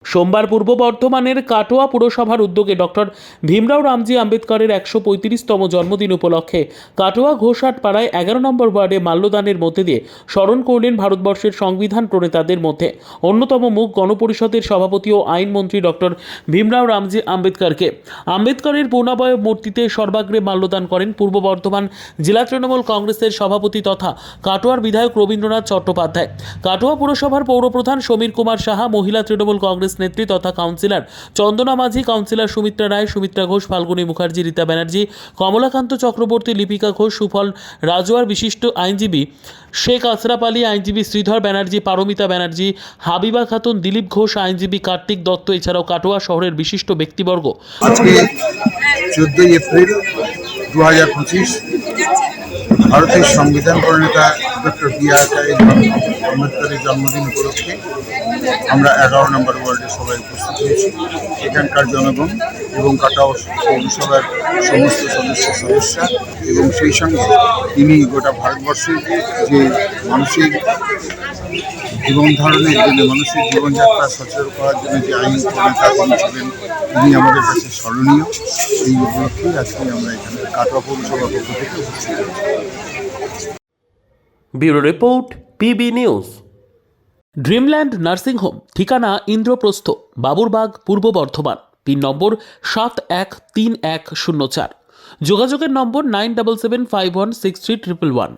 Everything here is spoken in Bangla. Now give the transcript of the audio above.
সোমবার পূর্ব বর্ধমানের কাটোয়া পুরসভার উদ্যোগে ডক্টর ভীমরাও রামজি আম্বেদকরের ১৩৫তম জন্মদিন উপলক্ষে কাটোয়া ঘোষহাট পাড়ায় ১১ নম্বর ওয়ার্ডে মাল্যদানের মধ্যে দিয়ে স্মরণ করলেন ভারতবর্ষের সংবিধান প্রণেতাদের মধ্যে অন্যতম মুখ গণপরিষদের সভাপতি ও আইনমন্ত্রী ডক্টর ভীমরাও রামজি আম্বেদকরকে। আম্বেদকরের পূর্ণাবয়ব মূর্তিতে সর্বাগ্রে মাল্যদান করেন পূর্ব বর্ধমান জেলা তৃণমূল কংগ্রেসের সভাপতি তথা কাটোয়ার বিধায়ক রবীন্দ্রনাথ চট্টোপাধ্যায়। কাটোয়া পুরসভার পৌরপ্রধান সমীর কুমার সাহা, মহিলা তৃণমূল কংগ্রেস নেত্রী তথা কাউন্সিলর চন্দনা মাঝি, কাউন্সিলর সুমিত্রা রায়, সুমিত্রা ঘোষ, ফাল্গুনী মুখার্জি, রীতা ব্যানার্জি, কমলাকান্ত চক্রবর্তী, লিপিকা ঘোষ, সুফল রাজওয়ার, বিশিষ্ট আইনজীবী শেখ আশরাফ আলী, আইনজীবী শ্রীধর ব্যানার্জি, পারমিতা ব্যানার্জি, হাবিবা খাতুন, দিলীপ ঘোষ, আইনজীবী কার্তিক দত্ত এছাড়াও কাটোয়া শহরের বিশিষ্ট ব্যক্তিবর্গ। আজকে 14 এপ্রিল 2025 ভারতের সংবিধান প্রণেতা ডক্টর বি.আর. আম্বেদকরের জন্মদিন উপলক্ষে আমরা 11 নম্বর ওয়ার্ডে সবাই উপস্থিত হয়েছি। এখানকার জনগণ এবং কাটোয়া পৌরসভার সমস্ত সদস্যা এবং সেই সঙ্গে তিনি গোটা ভারতবর্ষের যে মানসিক জীবন ধারণের জন্য, মানুষের জীবনযাত্রা সচল করার জন্য যে আইন প্রণেতা তিনি ছিলেন, তিনি আমাদের কাছে স্মরণীয়। এই উপলক্ষেই আজকে আমরা এখানে কাটোয়া পৌরসভার পক্ষ থেকে উপস্থিত হয়েছি। Bureau report, PB news. Dreamland nursing home, ঠিকানা ইন্দ্রপ্রস্থ, বাবুরবাগ, পূর্ব বর্ধমান, পিন নম্বর 713104, যোগাযোগের নম্বর 9775163111।